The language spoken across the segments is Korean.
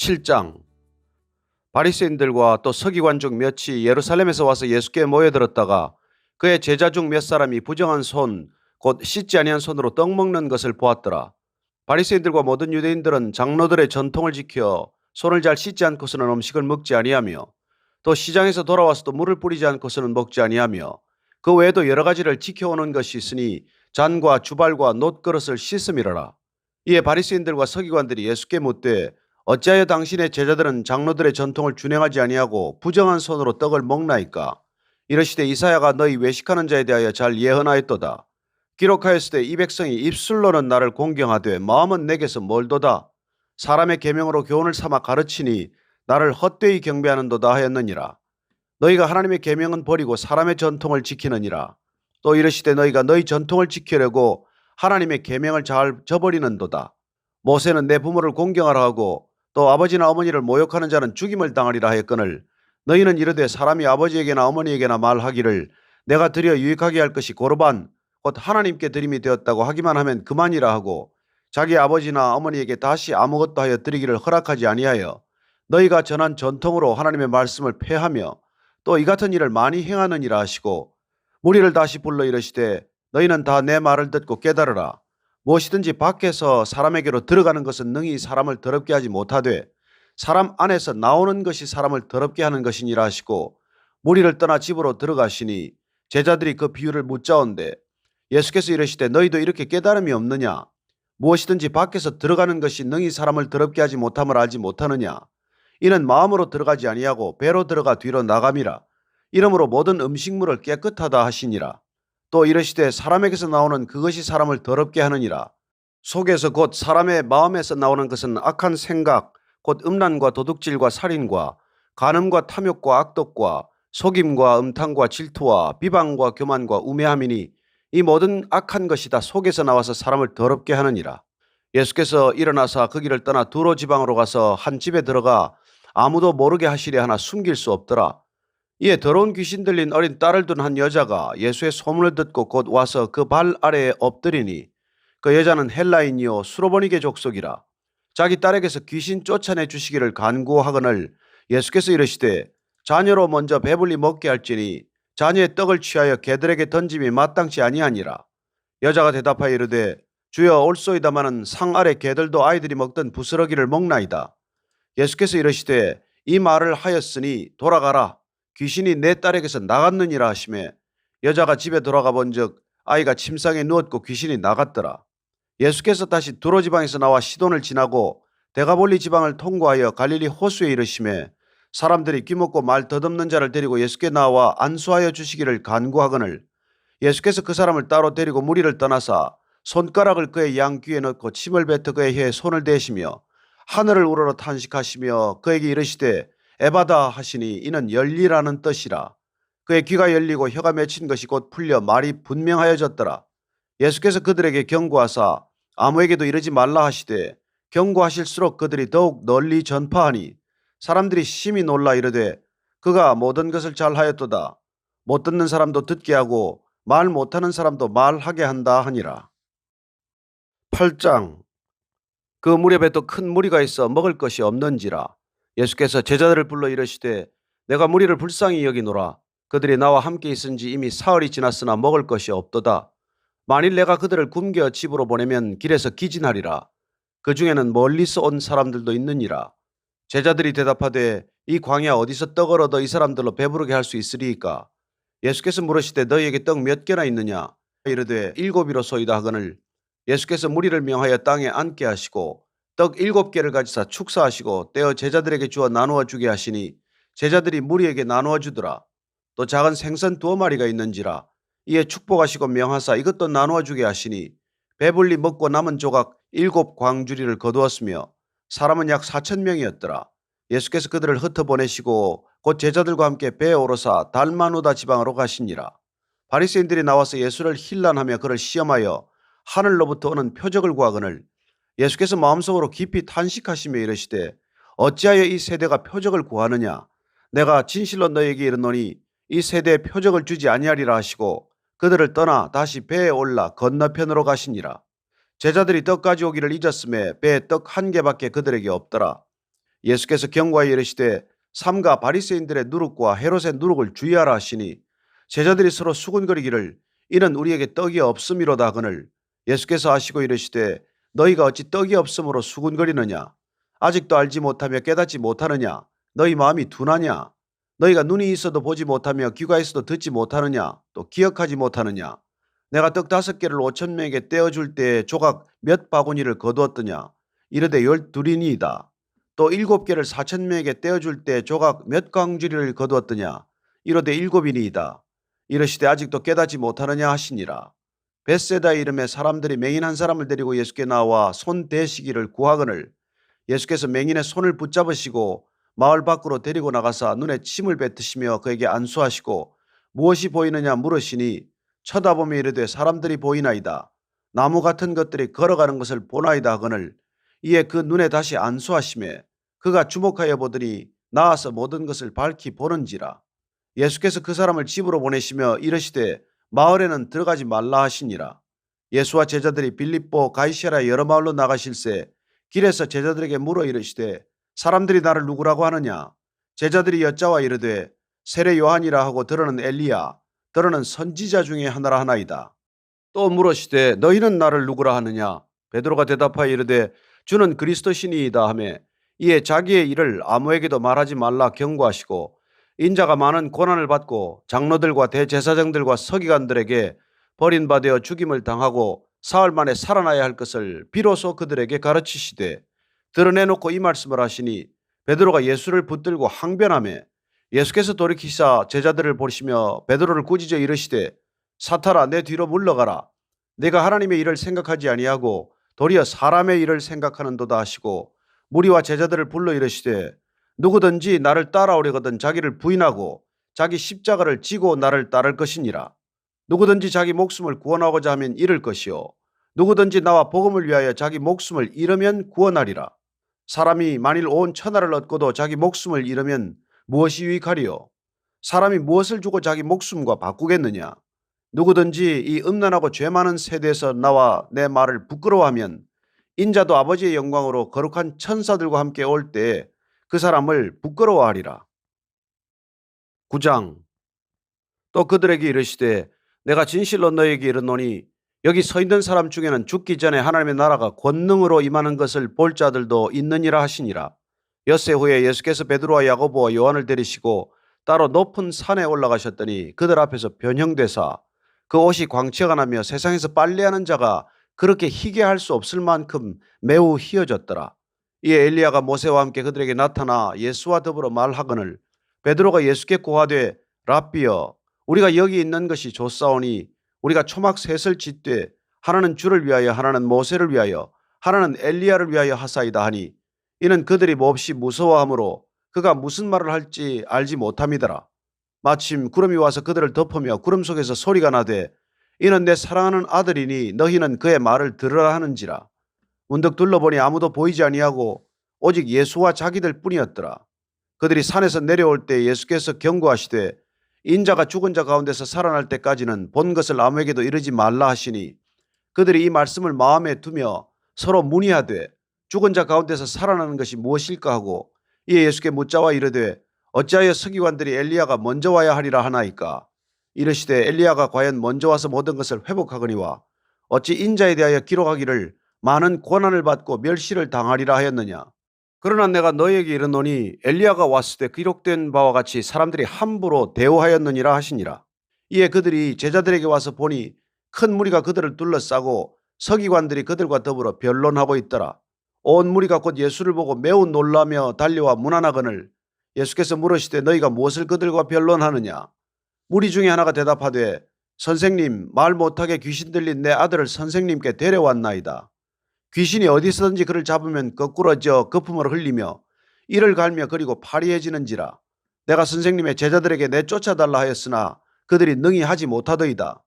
7장. 바리새인들과 또 서기관 중 몇이 예루살렘에서 와서 예수께 모여들었다가 그의 제자 중 몇 사람이 부정한 손 곧 씻지 아니한 손으로 떡 먹는 것을 보았더라. 바리새인들과 모든 유대인들은 장로들의 전통을 지켜 손을 잘 씻지 않고서는 음식을 먹지 아니하며 또 시장에서 돌아와서도 물을 뿌리지 않고서는 먹지 아니하며 그 외에도 여러 가지를 지켜오는 것이 있으니 잔과 주발과 놋그릇을 씻음이러라. 이에 바리새인들과 서기관들이 예수께 묻되 어찌하여 당신의 제자들은 장로들의 전통을 준행하지 아니하고 부정한 손으로 떡을 먹나이까? 이르시되 이사야가 너희 외식하는 자에 대하여 잘 예언하였도다. 기록하였으되 이 백성이 입술로는 나를 공경하되 마음은 내게서 멀도다. 사람의 계명으로 교훈을 삼아 가르치니 나를 헛되이 경배하는도다 하였느니라. 너희가 하나님의 계명은 버리고 사람의 전통을 지키느니라. 또 이르시되 너희가 너희 전통을 지키려고 하나님의 계명을 잘 저버리는도다. 모세는 내 부모를 공경하라 하고 또 아버지나 어머니를 모욕하는 자는 죽임을 당하리라 하였거늘 너희는 이르되 사람이 아버지에게나 어머니에게나 말하기를 내가 드려 유익하게 할 것이 고르반 곧 하나님께 드림이 되었다고 하기만 하면 그만이라 하고 자기 아버지나 어머니에게 다시 아무것도 하여 드리기를 허락하지 아니하여 너희가 전한 전통으로 하나님의 말씀을 폐하며 또 이 같은 일을 많이 행하느니라 하시고 무리를 다시 불러 이르시되 너희는 다 내 말을 듣고 깨달으라. 무엇이든지 밖에서 사람에게로 들어가는 것은 능히 사람을 더럽게 하지 못하되 사람 안에서 나오는 것이 사람을 더럽게 하는 것이니라 하시고 무리를 떠나 집으로 들어가시니 제자들이 그 비유를 묻자온대 예수께서 이르시되 너희도 이렇게 깨달음이 없느냐? 무엇이든지 밖에서 들어가는 것이 능히 사람을 더럽게 하지 못함을 알지 못하느냐? 이는 마음으로 들어가지 아니하고 배로 들어가 뒤로 나감이라. 이러므로 모든 음식물을 깨끗하다 하시니라. 또 이르시되 사람에게서 나오는 그것이 사람을 더럽게 하느니라. 속에서 곧 사람의 마음에서 나오는 것은 악한 생각 곧 음란과 도둑질과 살인과 간음과 탐욕과 악독과 속임과 음탕과 질투와 비방과 교만과 우매함이니 이 모든 악한 것이 다 속에서 나와서 사람을 더럽게 하느니라. 예수께서 일어나사 그 길을 떠나 두로 지방으로 가서 한 집에 들어가 아무도 모르게 하시려 하나 숨길 수 없더라. 이에 더러운 귀신 들린 어린 딸을 둔 한 여자가 예수의 소문을 듣고 곧 와서 그 발 아래에 엎드리니 그 여자는 헬라인이요 수로보니게 족속이라. 자기 딸에게서 귀신 쫓아내 주시기를 간구하거늘 예수께서 이르시되 자녀로 먼저 배불리 먹게 할지니 자녀의 떡을 취하여 개들에게 던짐이 마땅치 아니하니라. 여자가 대답하여 이르되 주여 올소이다마는 상 아래 개들도 아이들이 먹던 부스러기를 먹나이다. 예수께서 이르시되 이 말을 하였으니 돌아가라. 귀신이 내 딸에게서 나갔느니라 하시매 여자가 집에 돌아가 본즉 아이가 침상에 누웠고 귀신이 나갔더라. 예수께서 다시 두로 지방에서 나와 시돈을 지나고 데가볼리 지방을 통과하여 갈릴리 호수에 이르시매 사람들이 귀먹고 말 더듬는 자를 데리고 예수께 나와 안수하여 주시기를 간구하거늘 예수께서 그 사람을 따로 데리고 무리를 떠나사 손가락을 그의 양 귀에 넣고 침을 뱉어 그의 혀에 손을 대시며 하늘을 우러러 탄식하시며 그에게 이르시되 에바다 하시니 이는 열리라는 뜻이라. 그의 귀가 열리고 혀가 맺힌 것이 곧 풀려 말이 분명하여졌더라. 예수께서 그들에게 경고하사 아무에게도 이르지 말라 하시되 경고하실수록 그들이 더욱 널리 전파하니 사람들이 심히 놀라 이르되 그가 모든 것을 잘하였도다. 못 듣는 사람도 듣게 하고 말 못하는 사람도 말하게 한다 하니라. 8장. 그 무렵에 또 큰 무리가 있어 먹을 것이 없는지라. 예수께서 제자들을 불러 이르시되 내가 무리를 불쌍히 여기노라. 그들이 나와 함께 있은지 이미 사흘이 지났으나 먹을 것이 없도다. 만일 내가 그들을 굶겨 집으로 보내면 길에서 기진하리라. 그 중에는 멀리서 온 사람들도 있느니라. 제자들이 대답하되 이 광야 어디서 떡을 얻어 이 사람들로 배부르게 할 수 있으리이까? 예수께서 물으시되 너희에게 떡 몇 개나 있느냐? 이르되 7이로소이다 하거늘 예수께서 무리를 명하여 땅에 앉게 하시고 떡 7개를 가지사 축사하시고 떼어 제자들에게 주어 나누어 주게 하시니 제자들이 무리에게 나누어 주더라. 또 작은 생선 2마리가 있는지라. 이에 축복하시고 명하사 이것도 나누어 주게 하시니 배불리 먹고 남은 조각 7광주리를 거두었으며 사람은 약 4,000명이었더라. 예수께서 그들을 흩어보내시고 곧 제자들과 함께 배에 오르사 달마누다 지방으로 가시니라. 바리새인들이 나와서 예수를 힐난하며 그를 시험하여 하늘로부터 오는 표적을 구하거늘 예수께서 마음속으로 깊이 탄식하시며 이르시되 어찌하여 이 세대가 표적을 구하느냐? 내가 진실로 너희에게 이르노니 이 세대에 표적을 주지 아니하리라 하시고 그들을 떠나 다시 배에 올라 건너편으로 가시니라. 제자들이 떡 가져오기를 잊었음에 배에 떡 1개밖에 그들에게 없더라. 예수께서 경고하여 이르시되 삼가 바리새인들의 누룩과 헤롯의 누룩을 주의하라 하시니 제자들이 서로 수군거리기를 이는 우리에게 떡이 없음이로다 하거늘 예수께서 하시고 이르시되 너희가 어찌 떡이 없음으로 수군거리느냐 아직도 알지 못하며 깨닫지 못하느냐 너희 마음이 둔하냐 너희가 눈이 있어도 보지 못하며 귀가 있어도 듣지 못하느냐 또 기억하지 못하느냐 내가 떡 5개를 5,000명에게 떼어줄 때에 조각 몇 바구니를 거두었더냐 이르되 12이니이다 또 7개를 4,000명에게 떼어줄 때 조각 몇 광주리를 거두었더냐 이르되 7이니이다 이르시되 아직도 깨닫지 못하느냐 하시니라. 벳세다 이름의 사람들이 맹인 한 사람을 데리고 예수께 나와 손 대시기를 구하거늘 예수께서 맹인의 손을 붙잡으시고 마을 밖으로 데리고 나가사 눈에 침을 뱉으시며 그에게 안수하시고 무엇이 보이느냐 물으시니 쳐다보며 이르되 사람들이 보이나이다. 나무 같은 것들이 걸어가는 것을 보나이다 하거늘 이에 그 눈에 다시 안수하시매 그가 주목하여 보더니 나아서 모든 것을 밝히 보는지라. 예수께서 그 사람을 집으로 보내시며 이르시되 마을에는 들어가지 말라 하시니라. 예수와 제자들이 빌립보 가이사랴 여러 마을로 나가실새 길에서 제자들에게 물어 이르시되 사람들이 나를 누구라고 하느냐 제자들이 여짜와 이르되 세례 요한이라 하고 더러는 엘리야 더러는 선지자 중에 하나라 하나이다. 또 물으시되 너희는 나를 누구라 하느냐 베드로가 대답하여 이르되 주는 그리스도시니이다 하매 이에 자기의 일을 아무에게도 말하지 말라 경고하시고 인자가 많은 고난을 받고 장로들과 대제사장들과 서기관들에게 버림받아 죽임을 당하고 사흘 만에 살아나야 할 것을 비로소 그들에게 가르치시되 드러내놓고 이 말씀을 하시니 베드로가 예수를 붙들고 항변하며 예수께서 돌이키사 제자들을 보시며 베드로를 꾸짖어 이르시되 사탄아 내 뒤로 물러가라 내가 하나님의 일을 생각하지 아니하고 도리어 사람의 일을 생각하는도다 하시고 무리와 제자들을 불러 이르시되 누구든지 나를 따라오려거든 자기를 부인하고 자기 십자가를 지고 나를 따를 것이니라. 누구든지 자기 목숨을 구원하고자 하면 잃을 것이요 누구든지 나와 복음을 위하여 자기 목숨을 잃으면 구원하리라. 사람이 만일 온 천하를 얻고도 자기 목숨을 잃으면 무엇이 유익하리요? 사람이 무엇을 주고 자기 목숨과 바꾸겠느냐? 누구든지 이 음란하고 죄 많은 세대에서 나와 내 말을 부끄러워하면 인자도 아버지의 영광으로 거룩한 천사들과 함께 올 때에 그 사람을 부끄러워하리라. 9장 또 그들에게 이르시되 내가 진실로 너희에게 이르노니 여기 서 있는 사람 중에는 죽기 전에 하나님의 나라가 권능으로 임하는 것을 볼 자들도 있느니라 하시니라. 엿새 후에 예수께서 베드로와 야고보와 요한을 데리시고 따로 높은 산에 올라가셨더니 그들 앞에서 변형되사 그 옷이 광채가 나며 세상에서 빨래하는 자가 그렇게 희게 할 수 없을 만큼 매우 희어졌더라. 이에 엘리야가 모세와 함께 그들에게 나타나 예수와 더불어 말하거늘 베드로가 예수께 고하되 랍비여 우리가 여기 있는 것이 좋사오니 우리가 초막 셋을 짓되 하나는 주를 위하여 하나는 모세를 위하여 하나는 엘리야를 위하여 하사이다 하니 이는 그들이 몹시 무서워하므로 그가 무슨 말을 할지 알지 못함이더라. 마침 구름이 와서 그들을 덮으며 구름 속에서 소리가 나되 이는 내 사랑하는 아들이니 너희는 그의 말을 들으라 하는지라. 문득 둘러보니 아무도 보이지 아니하고 오직 예수와 자기들 뿐이었더라. 그들이 산에서 내려올 때 예수께서 경고하시되 인자가 죽은 자 가운데서 살아날 때까지는 본 것을 아무에게도 이르지 말라 하시니 그들이 이 말씀을 마음에 두며 서로 문의하되 죽은 자 가운데서 살아나는 것이 무엇일까 하고 이에 예수께 묻자와 이르되 어찌하여 서기관들이 엘리야가 먼저 와야 하리라 하나이까 이르시되 엘리야가 과연 먼저 와서 모든 것을 회복하거니와 어찌 인자에 대하여 기록하기를 많은 고난을 받고 멸시를 당하리라 하였느냐. 그러나 내가 너희에게 이르노니 엘리야가 왔을 때 기록된 바와 같이 사람들이 함부로 대우하였느니라 하시니라. 이에 그들이 제자들에게 와서 보니 큰 무리가 그들을 둘러싸고 서기관들이 그들과 더불어 변론하고 있더라. 온 무리가 곧 예수를 보고 매우 놀라며 달려와 문안하거늘 예수께서 물으시되 너희가 무엇을 그들과 변론하느냐. 무리 중에 하나가 대답하되 선생님 말 못하게 귀신 들린 내 아들을 선생님께 데려왔나이다. 귀신이 어디서든지 그를 잡으면 거꾸러져 거품을 흘리며 이를 갈며 그리고 파리해지는지라. 내가 선생님의 제자들에게 내쫓아달라 하였으나 그들이 능히 하지 못하더이다.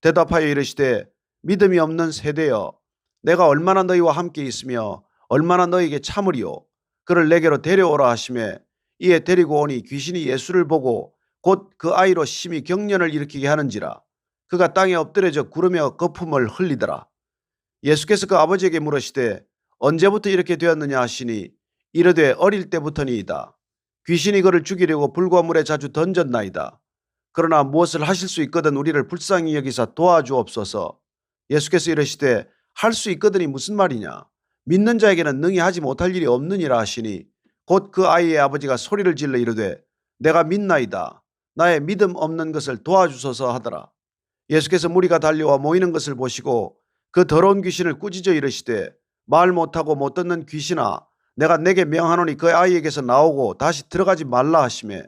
대답하여 이르시되 믿음이 없는 세대여 내가 얼마나 너희와 함께 있으며 얼마나 너희에게 참으리요. 그를 내게로 데려오라 하시매 이에 데리고 오니 귀신이 예수를 보고 곧 그 아이로 심히 경련을 일으키게 하는지라. 그가 땅에 엎드려져 구르며 거품을 흘리더라. 예수께서 그 아버지에게 물으시되 언제부터 이렇게 되었느냐 하시니 이르되 어릴 때부터니이다. 귀신이 그를 죽이려고 불과 물에 자주 던졌나이다. 그러나 무엇을 하실 수 있거든 우리를 불쌍히 여기사 도와주옵소서. 예수께서 이르시되 할 수 있거든이 무슨 말이냐. 믿는 자에게는 능히 하지 못할 일이 없느니라 하시니 곧 그 아이의 아버지가 소리를 질러 이르되 내가 믿나이다. 나의 믿음 없는 것을 도와주소서 하더라. 예수께서 무리가 달려와 모이는 것을 보시고 그 더러운 귀신을 꾸짖어 이르시되 말 못하고 못 듣는 귀신아 내가 내게 명하노니 그 아이에게서 나오고 다시 들어가지 말라 하시매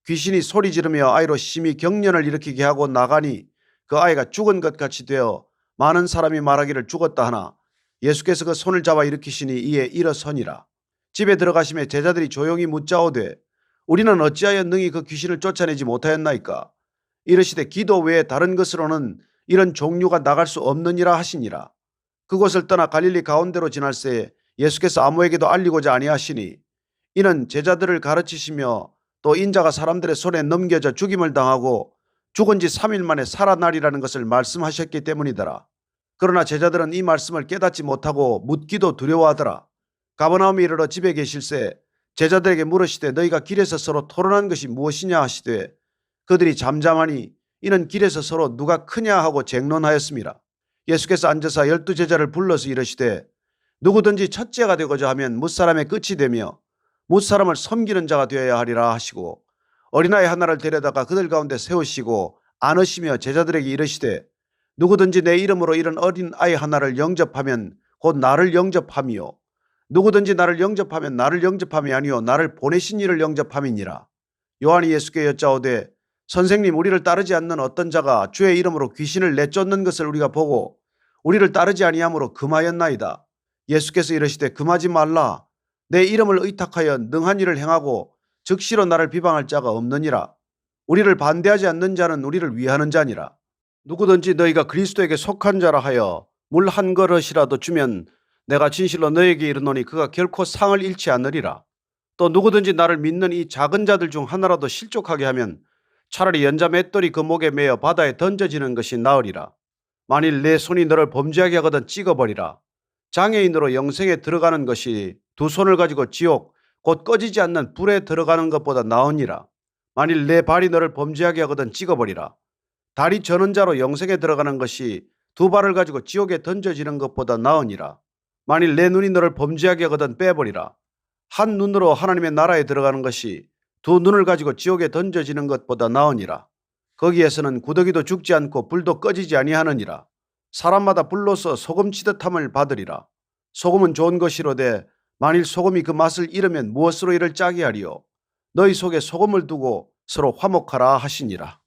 귀신이 소리 지르며 아이로 심히 경련을 일으키게 하고 나가니 그 아이가 죽은 것 같이 되어 많은 사람이 말하기를 죽었다 하나 예수께서 그 손을 잡아 일으키시니 이에 일어서니라. 집에 들어가시매 제자들이 조용히 묻자오되 우리는 어찌하여 능히 그 귀신을 쫓아내지 못하였나이까. 이르시되 기도 외에 다른 것으로는 이런 종류가 나갈 수 없느니라 하시니라. 그곳을 떠나 갈릴리 가운데로 지날새 예수께서 아무에게도 알리고자 아니하시니 이는 제자들을 가르치시며 또 인자가 사람들의 손에 넘겨져 죽임을 당하고 죽은 지 3일 만에 살아나리라는 것을 말씀하셨기 때문이더라. 그러나 제자들은 이 말씀을 깨닫지 못하고 묻기도 두려워하더라. 가버나움에 이르러 집에 계실새 제자들에게 물으시되 너희가 길에서 서로 토론한 것이 무엇이냐 하시되 그들이 잠잠하니 이는 길에서 서로 누가 크냐 하고 쟁론하였습니다. 예수께서 앉아서 12 제자를 불러서 이르시되 누구든지 첫째가 되고자 하면 뭇사람의 끝이 되며 뭇사람을 섬기는 자가 되어야 하리라 하시고 어린아이 하나를 데려다가 그들 가운데 세우시고 안으시며 제자들에게 이르시되 누구든지 내 이름으로 이런 어린아이 하나를 영접하면 곧 나를 영접함이요 누구든지 나를 영접하면 나를 영접함이 아니요 나를 보내신 이를 영접함이니라. 요한이 예수께 여짜오되 선생님 우리를 따르지 않는 어떤 자가 주의 이름으로 귀신을 내쫓는 것을 우리가 보고 우리를 따르지 아니하므로 금하였나이다. 예수께서 이르시되 금하지 말라. 내 이름을 의탁하여 능한 일을 행하고 즉시로 나를 비방할 자가 없느니라. 우리를 반대하지 않는 자는 우리를 위하는 자니라. 누구든지 너희가 그리스도에게 속한 자라 하여 물 한 그릇이라도 주면 내가 진실로 너에게 이르노니 그가 결코 상을 잃지 않으리라. 또 누구든지 나를 믿는 이 작은 자들 중 하나라도 실족하게 하면 차라리 연자 맷돌이 그 목에 매어 바다에 던져지는 것이 나으리라. 만일 내 손이 너를 범죄하게 하거든 찍어버리라. 장애인으로 영생에 들어가는 것이 두 손을 가지고 지옥 곧 꺼지지 않는 불에 들어가는 것보다 나으니라. 만일 내 발이 너를 범죄하게 하거든 찍어버리라. 다리 저는 자로 영생에 들어가는 것이 두 발을 가지고 지옥에 던져지는 것보다 나으니라. 만일 내 눈이 너를 범죄하게 하거든 빼버리라. 한 눈으로 하나님의 나라에 들어가는 것이 두 눈을 가지고 지옥에 던져지는 것보다 나으니라. 거기에서는 구더기도 죽지 않고 불도 꺼지지 아니하느니라. 사람마다 불로서 소금치듯함을 받으리라. 소금은 좋은 것이로되 만일 소금이 그 맛을 잃으면 무엇으로 이를 짜게 하리요. 너희 속에 소금을 두고 서로 화목하라 하시니라.